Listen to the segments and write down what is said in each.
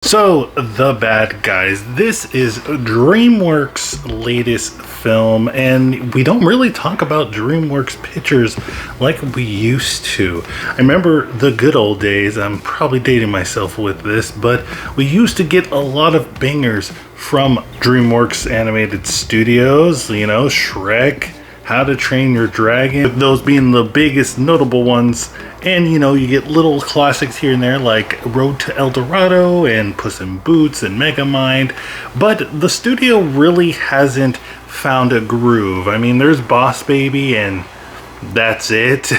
So, The Bad Guys. This is DreamWorks' latest film, and we don't really talk about DreamWorks pictures like we used to. I remember the good old days, I'm probably dating myself with this, but we used to get a lot of bangers from DreamWorks animated studios, Shrek, How to Train Your Dragon, those being the biggest notable ones. And you get little classics here and there like Road to El Dorado and Puss in Boots and Megamind. But the studio really hasn't found a groove. I mean, there's Boss Baby and that's it.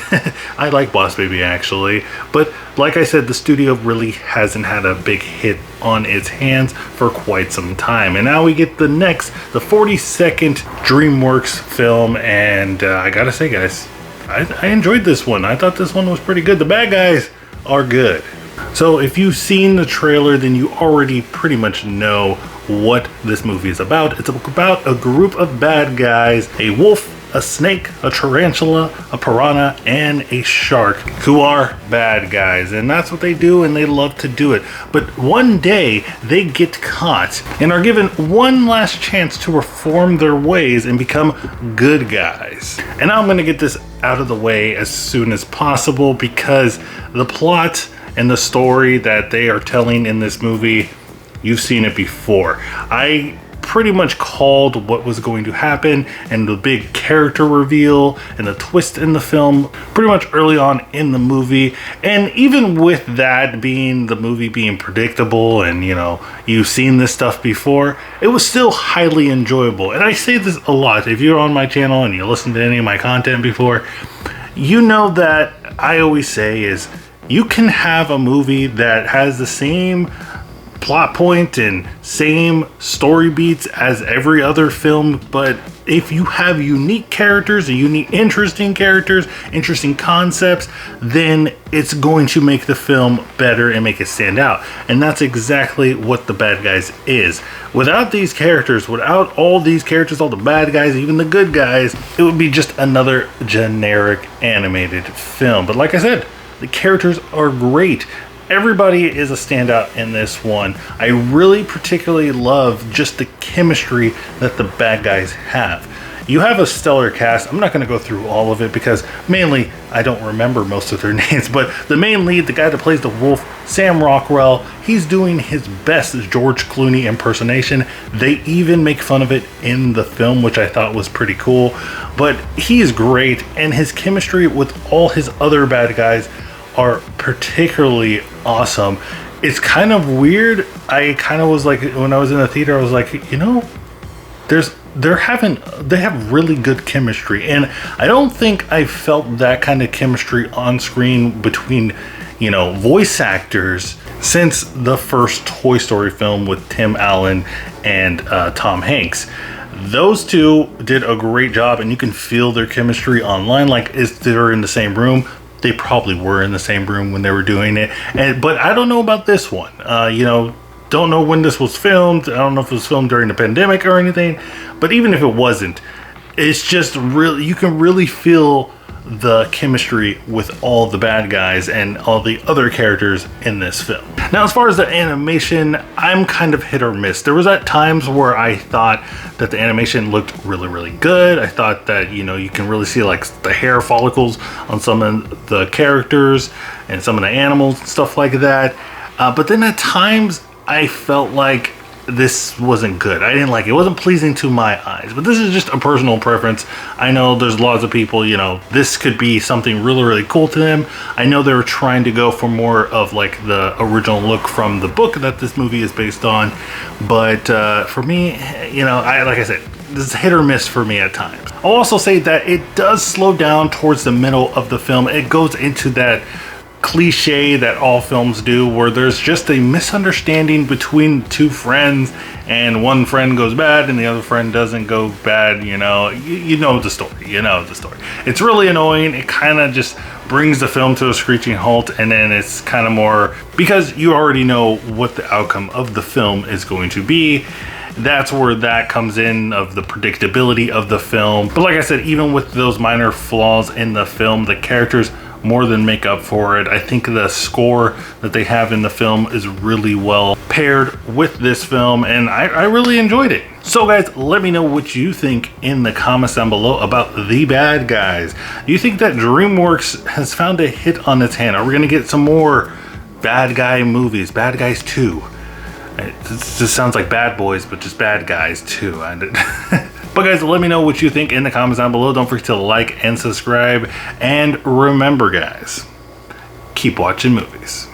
I like Boss Baby actually. But like I said, the studio really hasn't had a big hit on its hands for quite some time. And now we get the 42nd DreamWorks film. And I gotta say, guys, I enjoyed this one. I thought this one was pretty good. The bad guys are good. So if you've seen the trailer, then you already pretty much know what this movie is about. It's about a group of bad guys, a wolf, a snake, a tarantula, a piranha, and a shark who are bad guys. And that's what they do, and they love to do it. But one day, they get caught and are given one last chance to reform their ways and become good guys. And I'm going to get this out of the way as soon as possible because the plot and the story that they are telling in this movie, you've seen it before. I pretty much called what was going to happen and the big character reveal and the twist in the film pretty much early on in the movie. And even with that being the movie being predictable and you've seen this stuff before, it was still highly enjoyable. And I say this a lot. If you're on my channel and you listen to any of my content before, you know that I always say is you can have a movie that has the same plot point and same story beats as every other film, but if you have unique characters, interesting characters, interesting concepts, then it's going to make the film better and make it stand out. And that's exactly what The Bad Guys is. Without these characters, without all these characters, all the bad guys, even the good guys, it would be just another generic animated film. But like I said, the characters are great. Everybody is a standout in this one. I really particularly love just the chemistry that the bad guys have. You have a stellar cast. I'm not going to go through all of it because mainly I don't remember most of their names, but the main lead, the guy that plays the wolf, Sam Rockwell, he's doing his best George Clooney impersonation. They even make fun of it in the film, which I thought was pretty cool. But he's great, and his chemistry with all his other bad guys are particularly awesome. It's kind of weird. I kind of was like, when I was in the theater, I was like, they have really good chemistry, and I don't think I felt that kind of chemistry on screen between voice actors since the first Toy Story film with Tim Allen and Tom Hanks. Those two did a great job, and you can feel their chemistry online, like if they're in the same room. They probably were in the same room when they were doing it. But I don't know about this one. Don't know when this was filmed. I don't know if it was filmed during the pandemic or anything. But even if it wasn't, it's just really, you can really feel the chemistry with all the bad guys and all the other characters in this film. Now, as far as the animation, I'm kind of hit or miss. There was at times where I thought that the animation looked really, really good. I thought that, you can really see like the hair follicles on some of the characters and some of the animals and stuff like that. But then at times I felt like this wasn't good. I didn't like it. It wasn't pleasing to my eyes, but this is just a personal preference. I know there's lots of people, this could be something really, really cool to them. I know they were trying to go for more of like the original look from the book that this movie is based on. But for me, like I said, this is hit or miss for me at times. I'll also say that it does slow down towards the middle of the film. It goes into that cliche that all films do, where there's just a misunderstanding between two friends and one friend goes bad and the other friend doesn't go bad. You know the story. It's really annoying. It kind of just brings the film to a screeching halt, and then it's kind of more because you already know what the outcome of the film is going to be. That's where that comes in, of the predictability of the film. But like I said, even with those minor flaws in the film, the characters more than make up for it. I think the score that they have in the film is really well paired with this film, and I really enjoyed it. So guys, let me know what you think in the comments down below about The Bad Guys. Do you think that DreamWorks has found a hit on its hand? Are we gonna get some more bad guy movies? Bad Guys 2. It just sounds like Bad Boys, but just Bad Guys 2. But guys, let me know what you think in the comments down below. Don't forget to like and subscribe. And remember guys, keep watching movies.